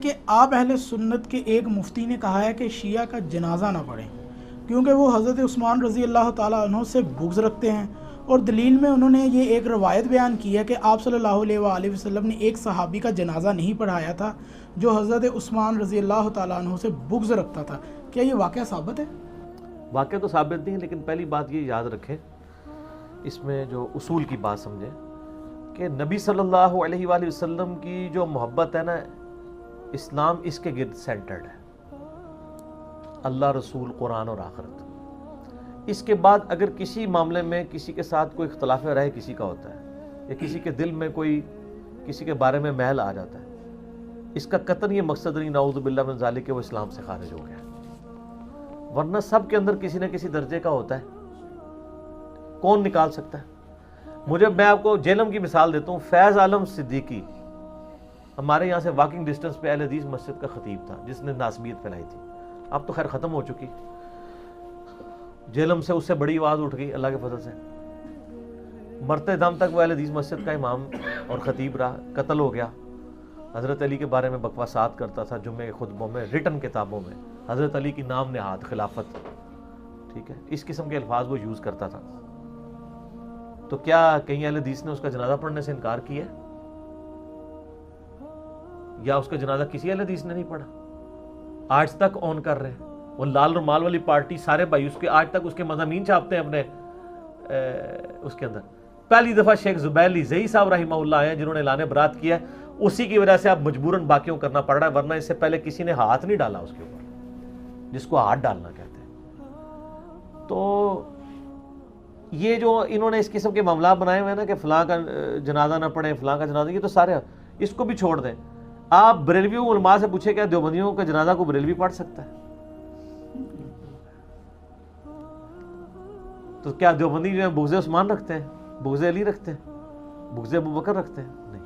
کہ آپ اہل سنت کے ایک مفتی نے کہا ہے کہ شیعہ کا جنازہ نہ پڑھیں کیونکہ وہ حضرت عثمان رضی اللہ تعالیٰ عنہ سے بغض رکھتے ہیں، اور دلیل میں انہوں نے یہ ایک روایت بیان کی ہے کہ آپ صلی اللہ علیہ وآلہ وسلم نے ایک صحابی کا جنازہ نہیں پڑھایا تھا جو حضرت عثمان رضی اللہ تعالیٰ عنہ سے بغض رکھتا تھا۔ کیا یہ واقعہ ثابت ہے؟ واقعہ تو ثابت نہیں ہے، لیکن پہلی بات یہ یاد رکھیں، اس میں جو اصول کی بات سمجھیں کہ نبی صلی اللہ علیہ وآلہ وسلم کی جو محبت ہے نا، اسلام اس کے گرد سینٹرڈ ہے، اللہ، رسول، قرآن اور آخرت۔ اس کے بعد اگر کسی معاملے میں کسی کے ساتھ کوئی اختلاف رائے کسی کا ہوتا ہے یا کسی کے دل میں کوئی کسی کے بارے میں محل آ جاتا ہے، اس کا قطعاً یہ مقصد نہیں نعوذ باللہ من ذالک کہ وہ اسلام سے خارج ہو گیا، ورنہ سب کے اندر کسی نہ کسی درجے کا ہوتا ہے، کون نکال سکتا ہے؟ میں آپ کو جہلم کی مثال دیتا ہوں۔ فیض عالم صدیقی ہمارے یہاں سے واکنگ ڈسٹنس پہ اہل حدیث مسجد کا خطیب تھا جس نے ناسبیت پھیلائی تھی، اب تو خیر ختم ہو چکی، جہلم سے اس سے بڑی آواز اٹھ گئی اللہ کے فضل سے، مرتے دم تک وہ اہل حدیث مسجد کا امام اور خطیب رہا، قتل ہو گیا۔ حضرت علی کے بارے میں بکواسات کرتا تھا جمعے کے خطبوں میں، ریٹن کتابوں میں، حضرت علی کی نام نہاد خلافت، ٹھیک ہے، اس قسم کے الفاظ وہ یوز کرتا تھا۔ تو کیا کہیں اہل حدیث نے اس کا جنازہ پڑھنے سے انکار کیا ہے؟ یا اس کا جنازہ کسی اہل حدیث نے نہیں پڑھا؟ آج تک اون کر رہے ہیں وہ لال رومال والی پارٹی، سارے بھائی اس کے آج تک اس کے مضامین چھاپتے ہیں اپنے اس کے اندر۔ پہلی دفعہ شیخ زبیلی زئی صاحب رحمہ اللہ آئے جنہوں نے اعلان برات کیا ہے، اسی کی وجہ سے اب مجبوراً باقیوں کرنا پڑ رہا ہے، ورنہ اس سے پہلے کسی نے ہاتھ نہیں ڈالا اس کے اوپر، جس کو ہاتھ ڈالنا کہتے ہیں۔ تو یہ جو انہوں نے اس قسم کے معاملات بنائے ہوئے ہیں نا کہ فلاں کا جنازہ نہ پڑھیں، فلاں کا جنازہ، یہ تو سارے اس کو بھی چھوڑ دیں۔ آپ بریلوی علماء سے پوچھیں کیا دیوبندیوں کا جنازہ کو بریلوی پڑھ سکتا ہے؟ تو کیا دیوبندی جو ہے بغض عثمان رکھتے ہیں، بغض علی رکھتے ہیں، بغض ابوبکر رکھتے ہیں؟ نہیں،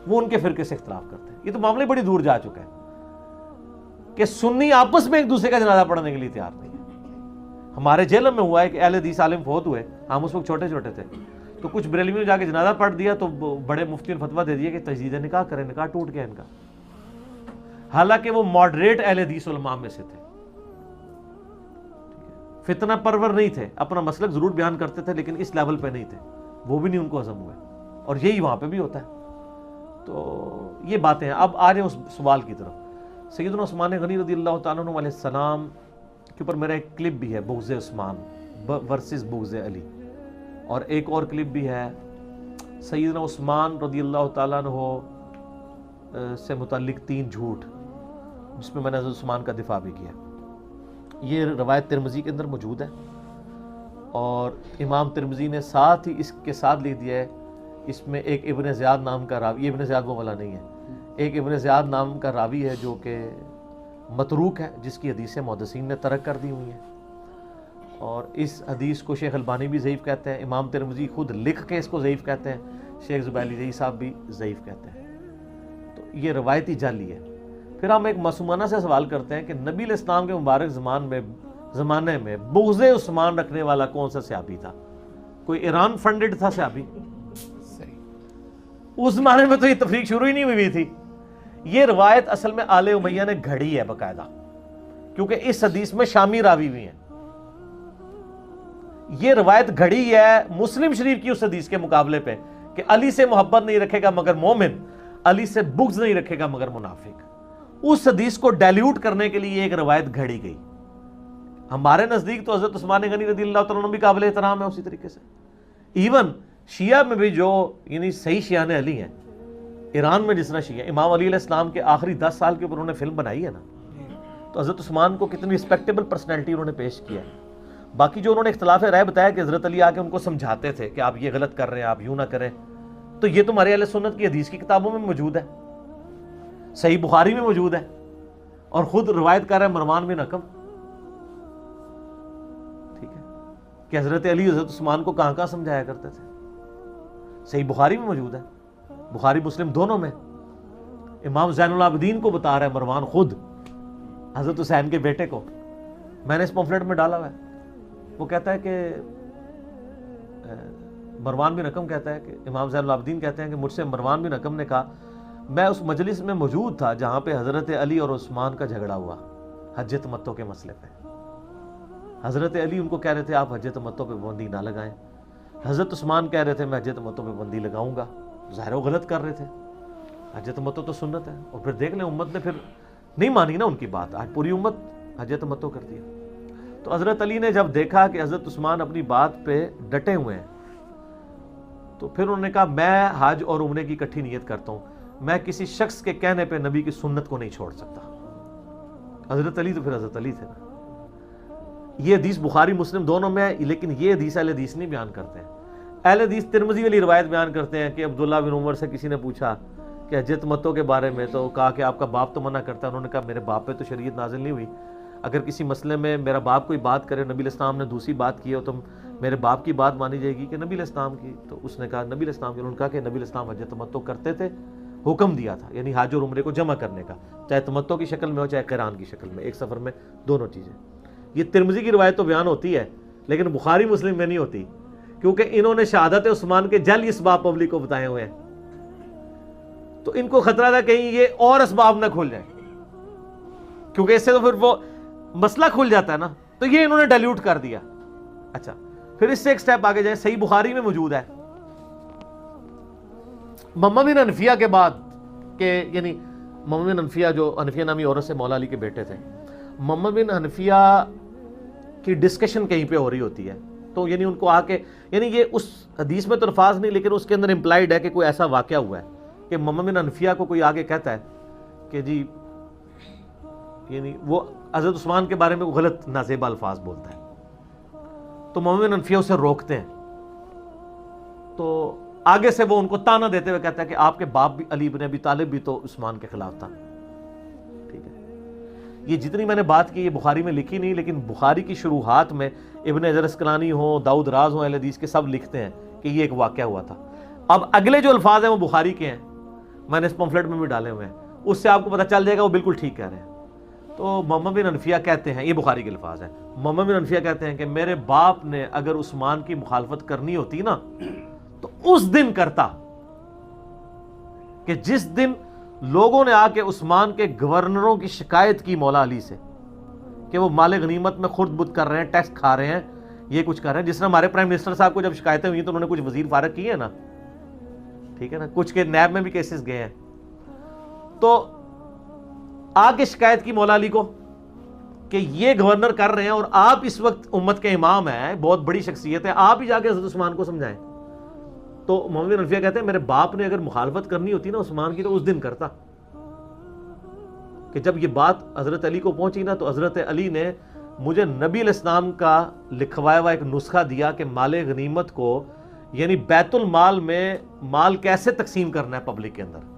وہ ان کے فرقے سے اختلاف کرتے ہیں۔ یہ تو معاملے بڑی دور جا چکا ہے کہ سنی آپس میں ایک دوسرے کا جنازہ پڑھنے کے لیے تیار نہیں ہے۔ ہمارے جہلم میں ہوا ہے کہ اہل حدیث عالم فوت ہوئے، ہم اس وقت چھوٹے چھوٹے تھے، تو کچھ بریلویوں نے جا کے جنازہ پڑھ دیا تو بڑے مفتی نے فتویٰ دے دیا کہ تجدید نکاح کریں، نکاح ٹوٹ گیا ان کا، حالانکہ وہ ماڈریٹ اہل حدیث علماء میں سے تھے، فتنہ پرور نہیں تھے، اپنا مسلک ضرور بیان کرتے تھے لیکن اس لیول پہ نہیں تھے، وہ بھی نہیں ان کو ہضم ہوئے، اور یہی وہاں پہ بھی ہوتا ہے۔ تو یہ باتیں ہیں۔ اب آ رہے ہیں اس سوال کی طرف۔ سیدنا عثمان غنی رضی اللہ تعالیٰ عنہ علیہ السلام کے اوپر میرا ایک کلپ بھی ہے، بغض عثمان ورسز بغض علی، اور ایک اور کلپ بھی ہے سیدنا عثمان رضی اللہ تعالیٰ عنہ سے متعلق 3 جھوٹ، جس میں نے حضرت عثمان کا دفاع بھی کیا۔ یہ روایت ترمذی کے اندر موجود ہے، اور امام ترمذی نے ساتھ ہی اس کے ساتھ لکھ دیا ہے، اس میں ایک ابن زیاد نام کا راوی، یہ ابن زیاد وہ والا نہیں ہے، ایک ابن زیاد نام کا راوی ہے جو کہ متروک ہے، جس کی حدیثیں محدثین نے ترک کر دی ہوئی ہیں، اور اس حدیث کو شیخ البانی بھی ضعیف کہتے ہیں، امام ترمذی خود لکھ کے اس کو ضعیف کہتے ہیں، شیخ زبیلی زئی صاحب بھی ضعیف کہتے ہیں۔ تو یہ روایتی جعلی ہے۔ پھر ہم ایک معصومانہ سے سوال کرتے ہیں کہ نبی علیہ السلام کے مبارک زمانے میں بغض عثمان رکھنے والا کون سا صحابی تھا؟ کوئی ایران فنڈڈ تھا صحابی؟ اس زمانے میں تو یہ تفریق شروع ہی نہیں ہوئی تھی۔ یہ روایت اصل میں آل امیہ نے گھڑی ہے باقاعدہ، کیونکہ اس حدیث میں شامی راوی بھی ہیں۔ یہ روایت گھڑی ہے مسلم شریف کی اس حدیث کے مقابلے پہ کہ علی سے محبت نہیں رکھے گا مگر مومن، علی سے بغض نہیں رکھے گا مگر منافق۔ اس حدیث کو ڈیلیوٹ کرنے کے لیے ایک روایت گھڑی گئی۔ ہمارے نزدیک تو حضرت عثمان غنی رضی اللہ تعالیٰ عنہ بھی قابل احترام ہے اسی طریقے سے۔ ایون شیعہ میں بھی جو یعنی صحیح شیعہ علی ہیں، ایران میں جس طرح شیعہ، امام علی علیہ السلام کے آخری 10 سال کے اوپر انہوں نے فلم بنائی ہے نا، تو حضرت عثمان کو کتنی رسپیکٹیبل پرسنالٹی انہوں نے پیش کیا ہے۔ باقی جو انہوں نے اختلاف رائے بتایا کہ حضرت علی آ کے ان کو سمجھاتے تھے کہ آپ یہ غلط کر رہے ہیں، آپ یوں نہ کریں، تو یہ تمہارے اہل سنت کی حدیث کی کتابوں میں موجود ہے، صحیح بخاری میں موجود ہے، اور خود روایت کر رہے ہیں مروان بن حکم، ٹھیک ہے، کہ حضرت علی حضرت عثمان کو کہاں کہاں سمجھایا کرتے تھے، صحیح بخاری میں موجود ہے، بخاری مسلم دونوں میں۔ امام زین العابدین کو بتا رہا ہے مروان خود، حضرت حسین کے بیٹے کو، میں نے اس پمفلٹ میں ڈالا ہوا ہے، وہ کہتا ہے کہ مروان بن حکم کہتا ہے کہ امام زین العابدین کہتے ہیں کہ مجھ سے مروان بن حکم نے کہا میں اس مجلس میں موجود تھا جہاں پہ حضرت علی اور عثمان کا جھگڑا ہوا حج تمتع کے مسئلے پہ. حضرت علی ان کو کہہ رہے تھے آپ حج تمتع پہ پابندی نہ لگائیں. حضرت عثمان کہہ رہے تھے میں حج تمتع پہ پابندی لگاؤں گا. ظاہر وہ غلط کر رہے تھے. حج تمتع تو سنت ہے. اور پھر دیکھ لیں امت نے پھر نہیں مانی نا ان کی بات. آج پوری امت حج تمتع کرتی ہے. تو حضرت علی نے جب دیکھا کہ حضرت عثمان اپنی بات پہ ڈٹے ہوئے ہیں تو پھر انہوں نے کہا میں حج اور عمرے کی اکٹھی نیت کرتا ہوں. میں کسی شخص کے کہنے پہ نبی کی سنت کو نہیں چھوڑ سکتا. حضرت علی تو پھر حضرت علی تھے نا. یہ حدیث بخاری مسلم دونوں میں ہے, لیکن یہ حدیث اہل حدیث نہیں بیان کرتے ہیں. اہل حدیث ترمذی والی روایت بیان کرتے ہیں کہ عبداللہ بن عمر سے کسی نے پوچھا کہ حج تمتع کے بارے میں, تو کہا کہ آپ کا باپ تو منع کرتا ہے. انہوں نے کہا میرے باپ پہ تو شریعت نازل نہیں ہوئی. اگر کسی مسئلے میں میرا باپ کوئی بات کرے, نبی علیہ السلام نے دوسری بات کی ہو, تو میرے باپ کی بات مانی جائے گی کہ نبی علیہ السلام کی؟ تو اس نے کہا نبی علیہ السلام کی. انہوں نے کہا کہ نبی علیہ السلام حج تمتع کرتے تھے, حکم دیا تھا, یعنی حج اور عمرے کو جمع کرنے کا, چاہے تمتع کی شکل میں ہو چاہے قران کی شکل میں, ایک سفر میں دونوں چیزیں. یہ ترمذی کی روایت تو بیان ہوتی ہے لیکن بخاری مسلم میں نہیں ہوتی, کیونکہ انہوں نے شہادت عثمان کے جعلی اسباب پبلک کو بتائے ہوئے ہیں. تو ان کو خطرہ تھا کہیں یہ اور اسباب نہ کھل جائیں, کیونکہ اس سے تو پھر وہ مسئلہ کھل جاتا ہے نا. تو یہ انہوں نے ڈائلیوٹ کر دیا. اچھا, پھر اس سے ایک سٹیپ آگے جائیں. صحیح بخاری میں موجود ہے محمد بن حنفیہ کے بعد کہ یعنی محمد بن حنفیہ جو حنفیہ نامی عورت سے مولا علی کے بیٹے تھے, محمد بن حنفیہ کی ڈسکشن کہیں پہ ہو رہی ہوتی ہے. تو یعنی ان کو آ کے, یعنی یہ اس حدیث میں تو الفاظ نہیں لیکن اس کے اندر امپلائڈ ہے کہ کوئی ایسا واقعہ ہوا ہے کہ محمد بن حنفیہ کو کوئی آگے کہتا ہے کہ جی یعنی وہ حضرت عثمان کے بارے میں غلط نازیبہ الفاظ بولتا ہے. تو محمد بن حنفیہ اسے روکتے ہیں. تو آگے سے وہ ان کو تانا دیتے ہوئے کہتا ہے کہ آپ کے باپ بھی علی بن ابی طالب بھی تو عثمان کے خلاف تھا. ٹھیک ہے, یہ جتنی میں نے بات کی یہ بخاری میں لکھی نہیں, لیکن بخاری کی شروحات میں ابن حجر اسقلانی ہوں, داؤد راز ہوں, اہل حدیث کے سب لکھتے ہیں کہ یہ ایک واقعہ ہوا تھا. اب اگلے جو الفاظ ہیں وہ بخاری کے ہیں, میں نے اس پمفلٹ میں بھی ڈالے ہوئے ہیں, اس سے آپ کو پتہ چل جائے گا وہ بالکل ٹھیک کہہ رہے ہیں. تو محمد بن حنفیہ کہتے ہیں, یہ بخاری کے الفاظ ہیں, محمد بن حنفیہ کہتے ہیں کہ میرے باپ نے اگر عثمان کی مخالفت کرنی ہوتی نا تو اس دن کرتا کہ جس دن لوگوں نے آ کے عثمان کے گورنروں کی شکایت کی مولا علی سے کہ وہ مال غنیمت میں خرد بد کر رہے ہیں, ٹیکس کھا رہے ہیں, یہ کچھ کر رہے ہیں. جس طرح ہمارے پرائم منسٹر صاحب کو جب شکایتیں ہوئی تو انہوں نے کچھ وزیر فارغ کیے ہیں نا, ٹھیک ہے نا, کچھ کے نیب میں بھی کیسز گئے ہیں. تو آ کے شکایت کی مولا علی کو کہ یہ گورنر کر رہے ہیں اور آپ اس وقت امت کے امام ہیں, بہت بڑی شخصیت ہے, آپ ہی جا کے حضرت عثمان کو سمجھائیں. تو محمد بن حنفیہ کہتے ہیں میرے باپ نے اگر مخالفت کرنی ہوتی نا عثمان کی تو اس دن کرتا. کہ جب یہ بات حضرت علی کو پہنچی نا تو حضرت علی نے مجھے نبی علیہ السلام کا لکھوایا ہوا ایک نسخہ دیا کہ مال غنیمت کو یعنی بیت المال میں مال کیسے تقسیم کرنا ہے پبلک کے اندر,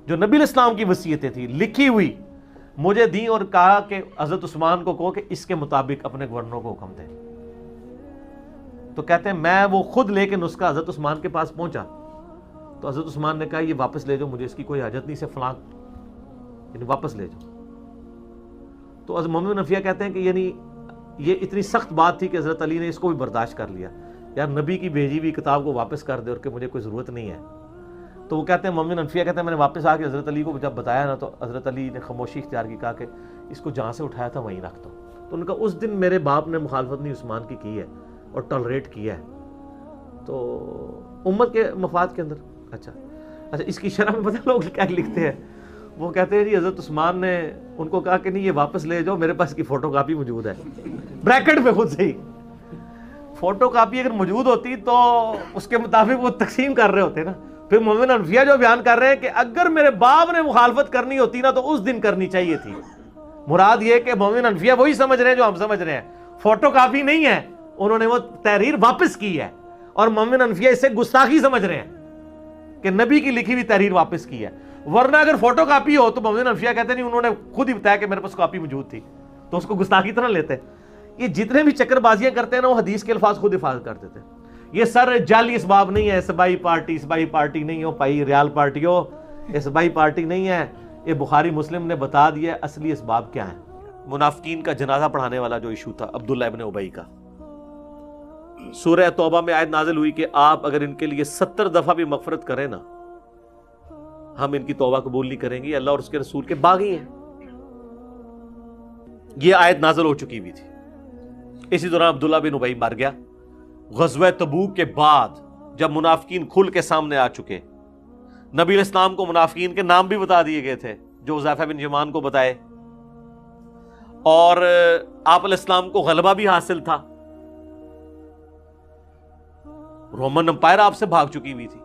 جو نبی علیہ السلام کی وصیتیں تھی لکھی ہوئی مجھے دیں, اور کہا کہ حضرت عثمان کو کہو کہ اس کے مطابق اپنے گورنروں کو حکم دیں. تو کہتے ہیں میں وہ خود لے کے نسخہ حضرت عثمان کے پاس پہنچا تو حضرت عثمان نے کہا یہ واپس لے جاؤ, مجھے اس کی کوئی حاجت نہیں, سے فلاں یعنی واپس لے جاؤ. تو حضرت محمد بن حنفیہ کہتے ہیں کہ یعنی یہ اتنی سخت بات تھی کہ حضرت علی نے اس کو بھی برداشت کر لیا, یار نبی کی بھیجی ہوئی کتاب کو واپس کر دے اور کہ مجھے کوئی ضرورت نہیں ہے. تو وہ کہتے ہیں محمد بن حنفیہ کہتے ہیں میں نے واپس آ کے حضرت علی کو جب بتایا نا تو حضرت علی نے خاموشی اختیار کی, کہا کہ اس کو جہاں سے اٹھایا تھا وہیں رکھ دو. تو ان کا اس دن میرے باپ نے مخالفت نہیں عثمان کی ہے اور ٹالریٹ کیا ہے, تو امت کے مفاد کے اندر. اچھا اس کی شرح میں پتہ لوگ کیا لکھتے ہیں, وہ کہتے ہیں جی حضرت عثمان نے ان کو کہا کہ نہیں یہ واپس لے جاؤ, میرے پاس اس کی فوٹو کاپی موجود ہے, بریکٹ پہ خود سے ہی فوٹو کاپی اگر موجود ہوتی تو اس کے مطابق وہ تقسیم کر رہے ہوتے نا. پھر محمد بن حنفیہ جو بیان کر رہے ہیں کہ اگر میرے باپ نے مخالفت کرنی ہوتی نا تو اس دن کرنی چاہیے تھی. مراد یہ کہ محمد بن حنفیہ وہی سمجھ رہے ہیں جو ہم سمجھ رہے ہیں, فوٹو کاپی نہیں ہے, انہوں نے وہ تحریر واپس کی ہے, اور محمد بن حنفیہ اسے گستاخی سمجھ رہے ہیں کہ نبی کی لکھی ہوئی تحریر واپس کی ہے. ورنہ اگر فوٹو کاپی ہو تو محمد بن حنفیہ کہتے نہیں, انہوں نے خود ہی بتایا کہ میرے پاس کاپی موجود تھی, تو اس کو گستاخی طرح لیتے. یہ جتنے بھی چکر بازیاں کرتے ہیں نا وہ حدیث کے الفاظ خود حفاظت کر دیتے. یہ سر جعلی اسباب نہیں ہے, اسبائی پارٹی نہیں ہو پائی, ریال پارٹی ہو, اسبائی پارٹی نہیں ہے, یہ بخاری مسلم نے بتا دیا اصلی اسباب کیا ہیں. منافقین کا جنازہ پڑھانے والا جو ایشو تھا عبداللہ ابن ابی کا, سورہ توبہ میں آیت نازل ہوئی کہ آپ اگر ان کے لیے 70 دفعہ بھی مغفرت کریں نا ہم ان کی توبہ قبول نہیں کریں گے، یہ اللہ اور اس کے رسول کے باغی ہیں. یہ آیت نازل ہو چکی ہوئی تھی. اسی دوران عبداللہ بن ابی مر گیا. غزوہ تبوک کے بعد جب منافقین کھل کے سامنے آ چکے، نبی علیہ السلام کو منافقین کے نام بھی بتا دیے گئے تھے جو حذیفہ بن یمان کو بتائے، اور آپ علیہ السلام کو غلبہ بھی حاصل تھا. رومن امپائر آپ سے بھاگ چکی ہوئی تھی،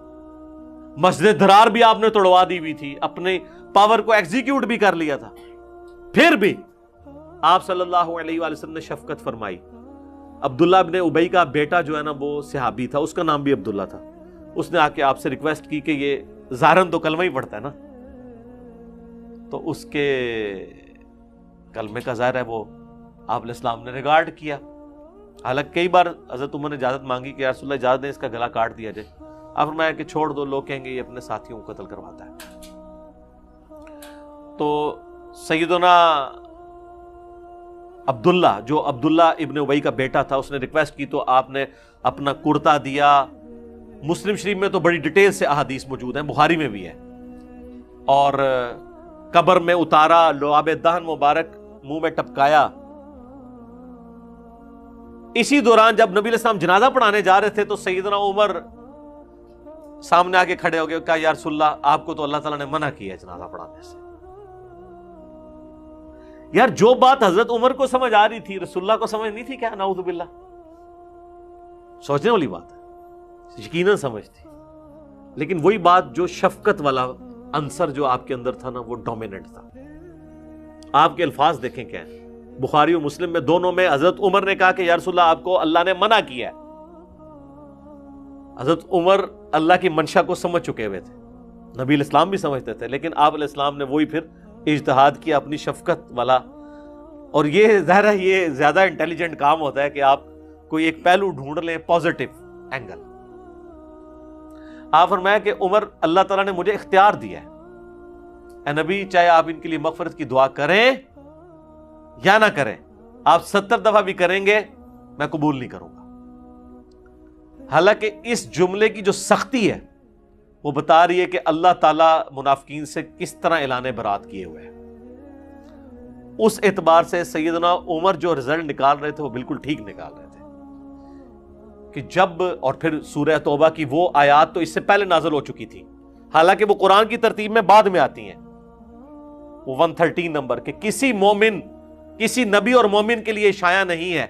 مسجد درار بھی آپ نے توڑوا دی ہوئی تھی، اپنے پاور کو ایگزیکیوٹ بھی کر لیا تھا. پھر بھی آپ صلی اللہ علیہ وآلہ وسلم نے شفقت فرمائی. عبداللہ بن ابی کا بیٹا جو ہے نا وہ صحابی تھا، اس کا نام بھی عبداللہ تھا. اس نے آ کے آپ سے ریکویسٹ کی کہ یہ ظاہراً تو کلمہ ہی پڑھتا ہے نا، تو اس کے کلمے کا ظاہر ہے وہ آپ علیہ السلام نے ریگارڈ کیا. حالانکہ کئی بار حضرت عمر نے اجازت مانگی کہ یا رسول اللہ اجازت دیں اس کا گلا کاٹ دیا جائے. آپ فرمایا کہ چھوڑ دو، لوگ کہیں گے یہ اپنے ساتھیوں کو قتل کرواتا ہے. تو سیدنا عبداللہ جو عبداللہ ابن ابی کا بیٹا تھا، اس نے ریکویسٹ کی تو آپ نے اپنا کرتا دیا. مسلم شریف میں تو بڑی ڈیٹیل سے احادیث موجود ہیں، بخاری میں بھی ہے. اور قبر میں اتارا، لعاب دہن مبارک منہ میں ٹپکایا. اسی دوران جب نبی علیہ السلام جنازہ پڑھانے جا رہے تھے تو سیدنا عمر سامنے آ کے کھڑے ہو گئے، کہا یا رسول اللہ آپ کو تو اللہ تعالیٰ نے منع کیا ہے جنازہ پڑھانے سے. یار جو بات حضرت عمر کو سمجھ آ رہی تھی رسول اللہ کو سمجھ نہیں تھی کیا؟ نعوذ باللہ. سوچنے والی بات ہے، یقیناً سمجھ تھی، لیکن وہی بات جو شفقت والا عنصر جو آپ کے اندر تھا نا وہ ڈومیننٹ تھا. آپ کے الفاظ دیکھیں کیا ہیں، بخاری و مسلم میں دونوں میں حضرت عمر نے کہا کہ یا رسول اللہ آپ کو اللہ نے منع کیا ہے. حضرت عمر اللہ کی منشا کو سمجھ چکے ہوئے تھے، نبی علیہ السلام بھی سمجھتے تھے، لیکن آپ علیہ السلام نے وہی پھر اجتہاد کیا اپنی شفقت والا. اور یہ ظاہر ہے یہ زیادہ انٹیلیجنٹ کام ہوتا ہے کہ آپ کوئی ایک پہلو ڈھونڈ لیں، پازیٹیو اینگل. آپ فرمایا کہ عمر اللہ تعالیٰ نے مجھے اختیار دیا ہے، اے نبی چاہے آپ ان کے لیے مغفرت کی دعا کریں یا نہ کریں، آپ 70 دفعہ بھی کریں گے میں قبول نہیں کروں گا. حالانکہ اس جملے کی جو سختی ہے وہ بتا رہی ہے کہ اللہ تعالیٰ منافقین سے کس طرح اعلان برات کیے ہوئے ہیں. اس اعتبار سے سیدنا عمر جو رزلٹ نکال رہے تھے وہ بالکل ٹھیک نکال رہے تھے کہ جب، اور پھر سورہ توبہ کی وہ آیات تو اس سے پہلے نازل ہو چکی تھی، حالانکہ وہ قرآن کی ترتیب میں بعد میں آتی ہیں. وہ 113 نمبر کہ کسی مومن، کسی نبی اور مومن کے لیے شایع نہیں ہے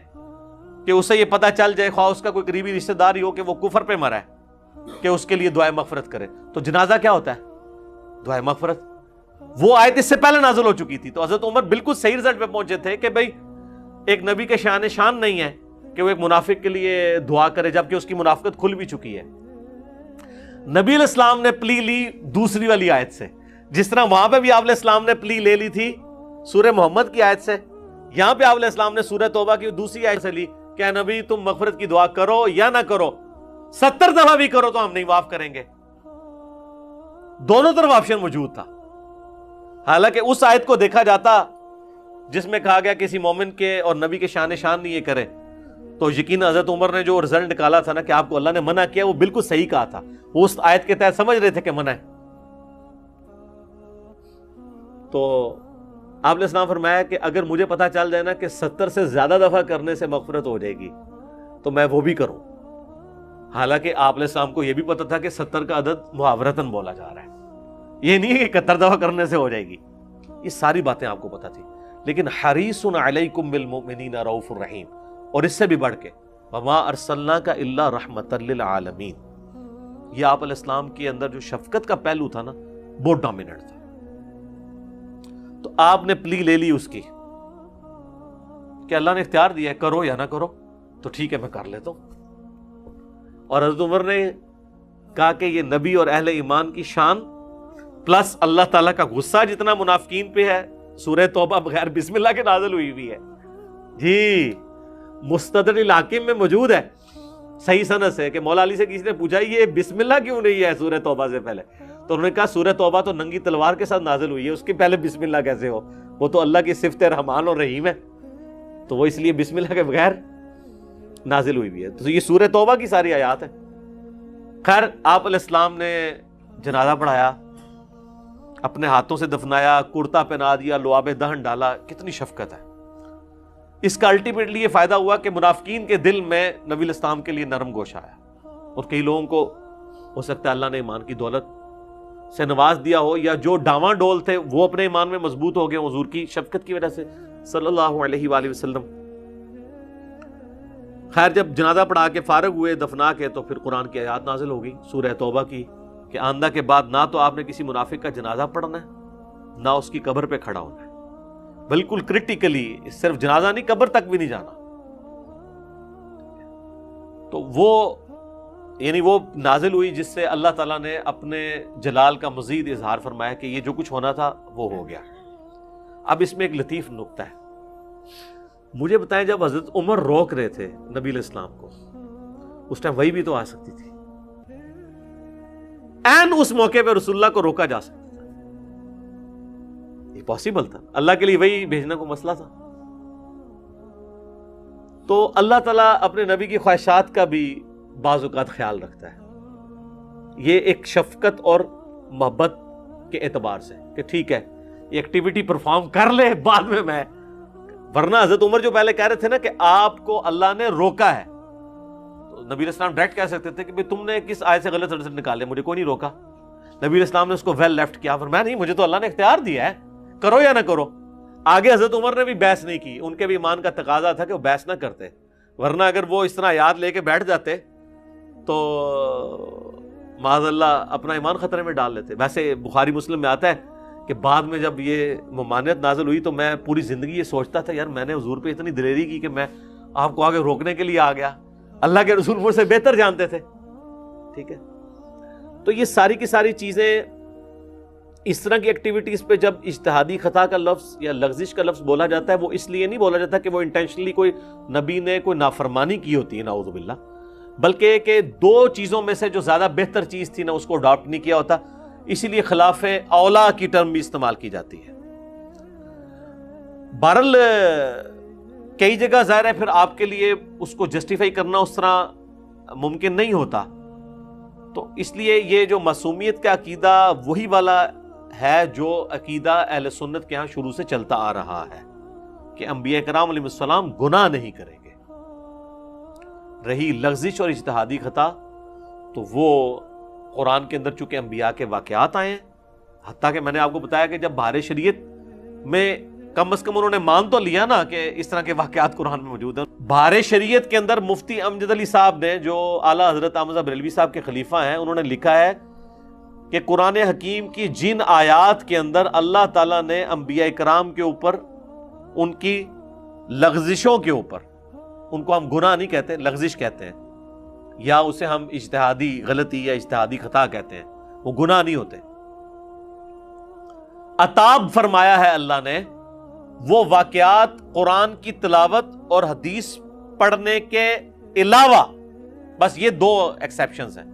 کہ اسے یہ پتہ چل جائے، خواہ اس کا کوئی قریبی رشتہ دار ہی ہو کہ وہ کفر پہ مرا ہے، کہ اس کے لیے دعائے مغفرت کرے. تو جنازہ کیا ہوتا ہے؟ دعائے مغفرت. وہ آیت اس سے پہلے نازل ہو چکی تھی. تو حضرت عمر بالکل صحیح رزلٹ پہ پہنچے تھے کہ بھئی ایک نبی کے شان نہیں ہے کہ وہ ایک منافق کے لیے دعا کرے جبکہ اس کی منافقت کھل بھی چکی ہے. نبی علیہ السلام نے پلی لی دوسری والی آیت سے، جس طرح وہاں پہ بھی آپ علیہ السلام نے پلی لے لی تھی سورہ محمد کی آیت سے، یہاں پہ آپ علیہ السلام نے سورہ توبہ کی دوسری آیت سے لی کہ اے نبی تم مغفرت کی دعا کرو یا نہ کرو، 70 دفعہ بھی کرو تو ہم نہیں معاف کریں گے. دونوں طرف آپشن موجود تھا. حالانکہ اس آیت کو دیکھا جاتا جس میں کہا گیا کسی مومن کے اور نبی کے شان نہیں یہ کرے، تو یقین حضرت عمر نے جو رزلٹ نکالا تھا نا کہ آپ کو اللہ نے منع کیا، وہ بالکل صحیح کہا تھا. وہ اس آیت کے تحت سمجھ رہے تھے کہ منع ہے. تو آپ علیہ السلام فرمایا کہ اگر مجھے پتا چل جائے نا کہ 70 سے زیادہ دفعہ کرنے سے مغفرت ہو جائے گی تو میں وہ بھی کروں. حالانکہ آپ علیہ السلام کو یہ بھی پتا تھا کہ 70 کا عدد محاورتاً بولا جا رہا ہے، یہ نہیں کہ 71 دفعہ کرنے سے ہو جائے گی. یہ ساری باتیں آپ کو پتا تھی. لیکن حریص علیکم بالمؤمنین رؤوف الرحیم، اور اس سے بھی بڑھ کے وما ارسلناک الا رحمۃ للعالمین. یہ آپ علیہ السلام کے اندر جو شفقت کا پہلو تھا نا بہت ڈومیننٹ تھا. تو آپ نے پلی لے لی اس کی کہ اللہ نے اختیار دیا ہے کرو یا نہ کرو، تو ٹھیک ہے میں کر لیتا ہوں. اور حضرت عمر نے کہا کہ یہ نبی اور اہل ایمان کی شان پلس اللہ تعالیٰ کا غصہ جتنا منافقین پہ ہے، سورہ توبہ بغیر بسم اللہ کے نازل ہوئی ہوئی ہے جی، مستدرک الحاکم میں موجود ہے صحیح سند سے کہ مولا علی سے کسی نے پوچھا یہ بسم اللہ کیوں نہیں ہے سورہ توبہ سے پہلے، تو انہوں نے کہا سورہ توبہ تو ننگی تلوار کے ساتھ نازل ہوئی ہے، اس کے پہلے بسم اللہ کیسے ہو؟ وہ تو اللہ کی صفت رحمان اور رحیم ہے، تو وہ اس لیے بسم اللہ کے بغیر نازل ہوئی ہے. تو یہ سورہ توبہ کی ساری آیات ہیں. خیر آپ علیہ السلام نے جنازہ پڑھایا، اپنے ہاتھوں سے دفنایا، کرتا پہنا دیا، لعاب دہن ڈالا. کتنی شفقت ہے. اس کا الٹیمیٹلی یہ فائدہ ہوا کہ منافقین کے دل میں نبی الاسلام کے لیے نرم گوش آیا، اور کئی لوگوں کو ہو سکتا ہے اللہ نے ایمان کی دولت سے نواز دیا ہو، یا جو ڈاواں ڈول تھے وہ اپنے ایمان میں مضبوط ہو گئے حضور کی شفقت کی وجہ سے صلی اللہ علیہ وآلہ وسلم. خیر جب جنازہ پڑھا کے فارغ ہوئے دفنا کے، تو پھر قرآن کی آیات نازل ہو گئی سورہ توبہ کی کہ آئندہ کے بعد نہ تو آپ نے کسی منافق کا جنازہ پڑھنا ہے، نہ اس کی قبر پہ کھڑا ہونا ہے. بالکل کرٹیکلی، صرف جنازہ نہیں، قبر تک بھی نہیں جانا. تو وہ یعنی وہ نازل ہوئی جس سے اللہ تعالیٰ نے اپنے جلال کا مزید اظہار فرمایا کہ یہ جو کچھ ہونا تھا وہ ہو گیا. اب اس میں ایک لطیف نکتہ ہے. مجھے بتائیں جب حضرت عمر روک رہے تھے نبی علیہ السلام کو، اس ٹائم وہی بھی تو آ سکتی تھی. این اس موقع پہ رسول اللہ کو روکا جا سکتا تھا، یہ پاسبل تھا. اللہ کے لیے وہی بھیجنا کو مسئلہ تھا. تو اللہ تعالیٰ اپنے نبی کی خواہشات کا بھی بعض اوقات خیال رکھتا ہے. یہ ایک شفقت اور محبت کے اعتبار سے کہ ٹھیک ہے یہ ایکٹیویٹی پرفارم کر لے بعد میں ورنہ حضرت عمر جو پہلے کہہ رہے تھے نا کہ آپ کو اللہ نے روکا ہے، تو نبی علیہ السلام ڈائریکٹ کہہ سکتے تھے کہ تم نے کس آیت سے غلط رزلٹ نکالے، مجھے کوئی نہیں روکا. نبی علیہ السلام نے اس کو ویل لیفٹ کیا، فرمایا نہیں مجھے تو اللہ نے اختیار دیا ہے، کرو یا نہ کرو. آگے حضرت عمر نے بھی بحث نہیں کی، ان کے بھی ایمان کا تقاضا تھا کہ وہ بحث نہ کرتے، ورنہ اگر وہ اس طرح یاد لے کے بیٹھ جاتے تو معاذ اللہ اپنا ایمان خطرے میں ڈال لیتے. ویسے بخاری مسلم میں آتا ہے کہ بعد میں جب یہ ممانعت نازل ہوئی تو میں پوری زندگی یہ سوچتا تھا یار میں نے حضور پہ اتنی دلیری کی کہ میں آپ کو آگے روکنے کے لیے آ گیا. اللہ کے رسول مجھ سے بہتر جانتے تھے. ٹھیک ہے، تو یہ ساری کی ساری چیزیں اس طرح کی ایکٹیویٹیز پہ جب اجتہادی خطا کا لفظ یا لغزش کا لفظ بولا جاتا ہے، وہ اس لیے نہیں بولا جاتا کہ وہ انٹینشنلی کوئی نبی نے کوئی نافرمانی کی ہوتی ہے نعوذ باللہ، بلکہ کہ دو چیزوں میں سے جو زیادہ بہتر چیز تھی نا اس کو اڈاپٹ نہیں کیا ہوتا، اسی لیے خلاف اولا کی ٹرم بھی استعمال کی جاتی ہے. بہرحال کئی جگہ ظاہر ہے پھر آپ کے لیے اس کو جسٹیفائی کرنا اس طرح ممکن نہیں ہوتا، تو اس لیے یہ جو معصومیت کا عقیدہ وہی والا ہے جو عقیدہ اہل سنت کے ہاں شروع سے چلتا آ رہا ہے کہ انبیاء کرام علیہ السلام گناہ نہیں کریں گے. رہی لغزش اور اجتہادی خطا تو وہ قرآن کے اندر چونکہ انبیاء کے واقعات آئے ہیں، حتیٰ کہ میں نے آپ کو بتایا کہ جب بہار شریعت میں کم از کم انہوں نے مان تو لیا نا کہ اس طرح کے واقعات قرآن میں موجود ہیں. بہار شریعت کے اندر مفتی امجد علی صاحب نے جو اعلیٰ حضرت احمد بریلوی صاحب کے خلیفہ ہیں، انہوں نے لکھا ہے کہ قرآن حکیم کی جن آیات کے اندر اللہ تعالیٰ نے انبیاء کرام کے اوپر ان کی لغزشوں کے اوپر، ان کو ہم گناہ نہیں کہتے، لغزش کہتے ہیں، یا اسے ہم اجتہادی غلطی یا اجتہادی خطا کہتے ہیں، وہ گناہ نہیں ہوتے. عتاب فرمایا ہے اللہ نے وہ واقعات قرآن کی تلاوت اور حدیث پڑھنے کے علاوہ، بس یہ دو ایکسیپشنز ہیں،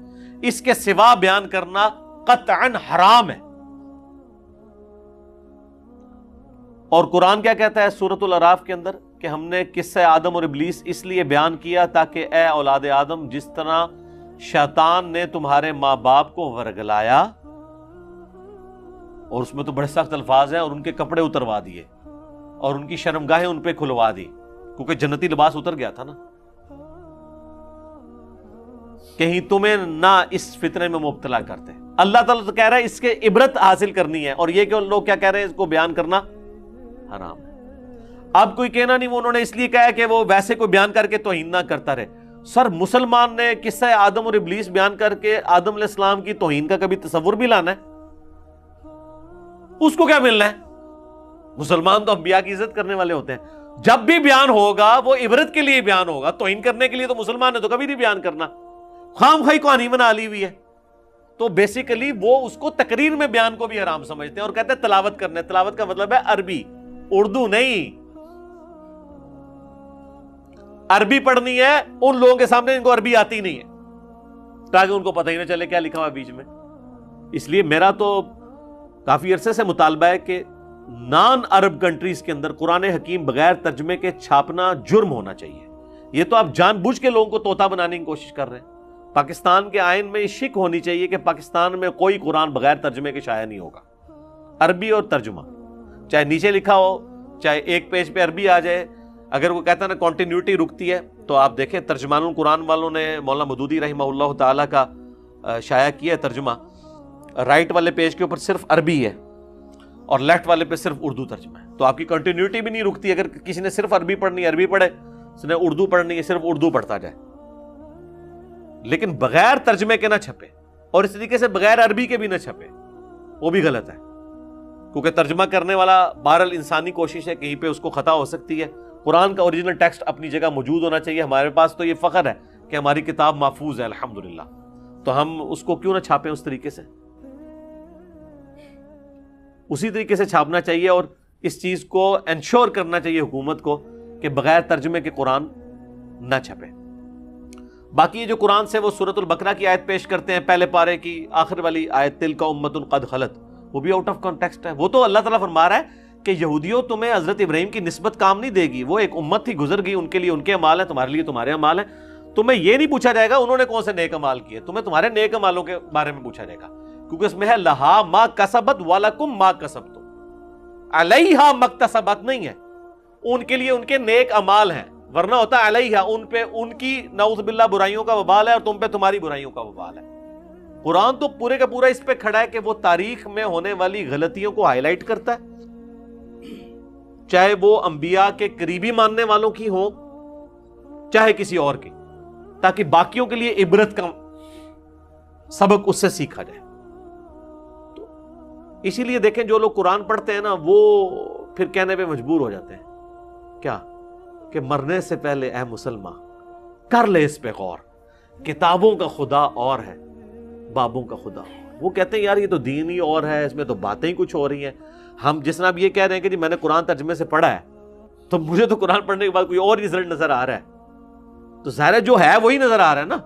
اس کے سوا بیان کرنا قطعاً حرام ہے. اور قرآن کیا کہتا ہے سورۃ الاعراف کے اندر کہ ہم نے قصہ آدم اور ابلیس اس لیے بیان کیا تاکہ اے اولاد آدم جس طرح شیطان نے تمہارے ماں باپ کو ورگلایا، اور اس میں تو بڑے سخت الفاظ ہیں، اور ان کے کپڑے اتروا دیے اور ان کی شرمگاہیں ان پہ کھلوا دی، کیونکہ جنتی لباس اتر گیا تھا نا، کہیں تمہیں نہ اس فتنے میں مبتلا کرتے. اللہ تعالیٰ تو کہہ رہا ہے اس کے عبرت حاصل کرنی ہے، اور یہ کہ لوگ کیا کہہ رہے ہیں اس کو بیان کرنا حرام ہے. اب کوئی کہنا نہیں وہ انہوں نے اس لیے کہا کہ وہ ویسے کوئی بیان کر کے توہین نہ کرتا رہے. سر مسلمان نے قصہ آدم اور ابلیس بیان کر کے آدم علیہ السلام کی توہین کا کبھی تصور بھی لانا ہے؟ اس کو کیا ملنا ہے؟ مسلمان تو انبیاء کی عزت کرنے والے ہوتے ہیں. جب بھی بیان ہوگا وہ عبرت کے لیے بیان ہوگا، توہین کرنے کے لیے تو مسلمان نے تو کبھی نہیں بیان کرنا، خام خواہی کہانی بنا لی ہوئی ہے. تو بیسیکلی وہ اس کو تقریر میں بیان کو بھی حرام سمجھتے ہیں اور کہتے ہیں تلاوت کرنے. تلاوت کا مطلب ہے عربی، اردو نہیں. عربی پڑھنی ہے ان لوگوں کے سامنے جن کو عربی آتی نہیں ہے، تاکہ ان کو پتہ ہی نہ چلے کیا لکھا ہوا بیچ میں. اس لیے میرا تو کافی عرصے سے مطالبہ ہے کہ نان عرب کنٹریز کے اندر قرآن حکیم بغیر ترجمے کے چھاپنا جرم ہونا چاہیے. یہ تو آپ جان بوجھ کے لوگوں کو طوطا بنانے کی کوشش کر رہے ہیں. پاکستان کے آئین میں شک ہونی چاہیے کہ پاکستان میں کوئی قرآن بغیر ترجمے کے شائع نہیں ہوگا. عربی اور ترجمہ، چاہے نیچے لکھا ہو چاہے ایک پیج پہ عربی آ جائے، اگر وہ کہتا ہے نا کنٹینیوٹی رکتی ہے، تو آپ دیکھیں ترجمان القرآن والوں نے مولانا مودودی رحمہ اللہ تعالیٰ کا شائع کیا ہے ترجمہ، رائٹ والے پیج کے اوپر صرف عربی ہے اور لیفٹ والے پہ صرف اردو ترجمہ ہے، تو آپ کی کنٹینیوٹی بھی نہیں رکتی. اگر کسی نے صرف عربی پڑھنی ہے عربی پڑھے، اس نے اردو پڑھنی ہے صرف اردو پڑھتا جائے، لیکن بغیر ترجمے کے نہ چھپے، اور اس طریقے سے بغیر عربی کے بھی نہ چھپے، وہ بھی غلط ہے، کیونکہ ترجمہ کرنے والا بہرحال انسانی کوشش ہے، کہیں پہ اس کو خطا ہو سکتی ہے. قرآن کا اوریجنل ٹیکسٹ اپنی جگہ موجود ہونا چاہیے. ہمارے پاس تو یہ فخر ہے کہ ہماری کتاب محفوظ ہے الحمدللہ، تو ہم اس کو کیوں نہ چھاپیں اس طریقے سے، اسی طریقے سے چھاپنا چاہیے، اور اس چیز کو انشور کرنا چاہیے حکومت کو کہ بغیر ترجمے کے قرآن نہ چھپے. باقی یہ جو قرآن سے وہ سورۃ البقرہ کی آیت پیش کرتے ہیں، پہلے پارے کی آخر والی آیت تلک امۃ قد خلت، وہ بھی آؤٹ آف کانٹیکسٹ ہے. وہ تو اللہ تعالیٰ فرما رہا ہے کہ یہودیوں تمہیں حضرت ابراہیم کی نسبت کام نہیں دے گی، وہ ایک امت تھی گزر گئی، ان کے لیے ان کے اعمال ہیں، تمہارے لیے تمہارے اعمال ہیں. تمہیں یہ نہیں پوچھا جائے گا انہوں نے کون سے نیک اعمال کیے، تمہیں تمہارے نیک اعمالوں کے بارے میں پوچھا جائے گا، کیونکہ اس میں ہے لہا ما کسبت ولکم ما کسبتم، علیہا مکتسبت نہیں ہے، ان کے لیے ان کے نیک اعمال ہیں، ورنہ ہوتا ہے علیہا، ان پہ ان کی نعوذ باللہ برائیوں کا وبال ہے اور تم پہ تمہاری برائیوں کا وبال ہے. قرآن تو پورے کا پورا اس پہ کھڑا ہے کہ وہ تاریخ میں ہونے والی غلطیوں کو ہائی لائٹ کرتا ہے، چاہے وہ انبیاء کے قریبی ماننے والوں کی ہوں چاہے کسی اور کی، تاکہ باقیوں کے لیے عبرت کا سبق اس سے سیکھا جائے. تو اسی لیے دیکھیں جو لوگ قرآن پڑھتے ہیں نا، وہ پھر کہنے پہ مجبور ہو جاتے ہیں کیا کہ مرنے سے پہلے اے مسلمان کر لے اس پہ غور، کتابوں کا خدا اور ہے بابوں کا خدا اور. وہ کہتے ہیں یار یہ تو دین ہی اور ہے، اس میں تو باتیں ہی کچھ ہو رہی ہیں. ہم جس طرح یہ کہہ رہے ہیں کہ جی میں نے قرآن ترجمے سے پڑھا ہے، تو مجھے تو قرآن پڑھنے کے بعد کوئی اور رزلٹ نظر آ رہا ہے، تو ظاہر ہے جو ہے وہی نظر آ رہا ہے نا.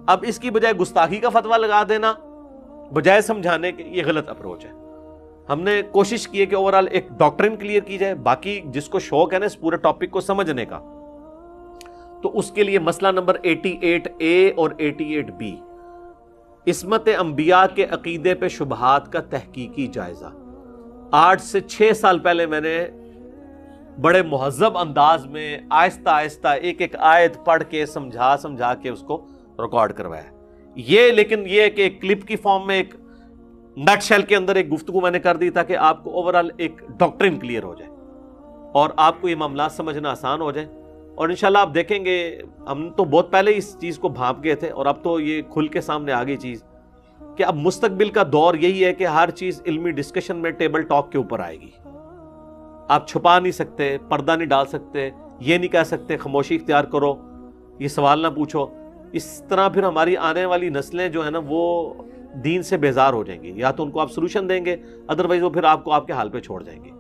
اب اس کی بجائے گستاخی کا فتویٰ لگا دینا بجائے سمجھانے کے، یہ غلط اپروچ ہے. ہم نے کوشش کی ہے کہ اوورال ایک ڈاکٹرن کلیئر کی جائے، باقی جس کو شوق ہے نا اس پورے ٹاپک کو سمجھنے کا، تو اس کے لیے مسئلہ نمبر 88A اور 88B، عصمت انبیاء کے عقیدے پہ شبہات کا تحقیقی جائزہ. 8 سے 6 سال پہلے میں نے بڑے مہذب انداز میں آہستہ آہستہ ایک ایک آیت پڑھ کے سمجھا کے اس کو ریکارڈ کروایا. یہ لیکن یہ کہ ایک کلپ کی فارم میں ایک نٹ شیل کے اندر ایک گفتگو میں نے کر دی تاکہ آپ کو اوورال ایک ڈاکٹرن کلیئر ہو جائے اور آپ کو یہ معاملات سمجھنا آسان ہو جائے. اور انشاءاللہ آپ دیکھیں گے، ہم تو بہت پہلے اس چیز کو بھانپ گئے تھے اور اب تو یہ کھل کے سامنے آ گئی چیز کہ اب مستقبل کا دور یہی ہے کہ ہر چیز علمی ڈسکشن میں ٹیبل ٹاک کے اوپر آئے گی. آپ چھپا نہیں سکتے، پردہ نہیں ڈال سکتے، یہ نہیں کہہ سکتے خاموشی اختیار کرو، یہ سوال نہ پوچھو. اس طرح پھر ہماری آنے والی نسلیں جو ہے نا وہ دین سے بیزار ہو جائیں گی. یا تو ان کو آپ سلوشن دیں گے، ادروائز وہ پھر آپ کو آپ کے حال پہ چھوڑ جائیں گے.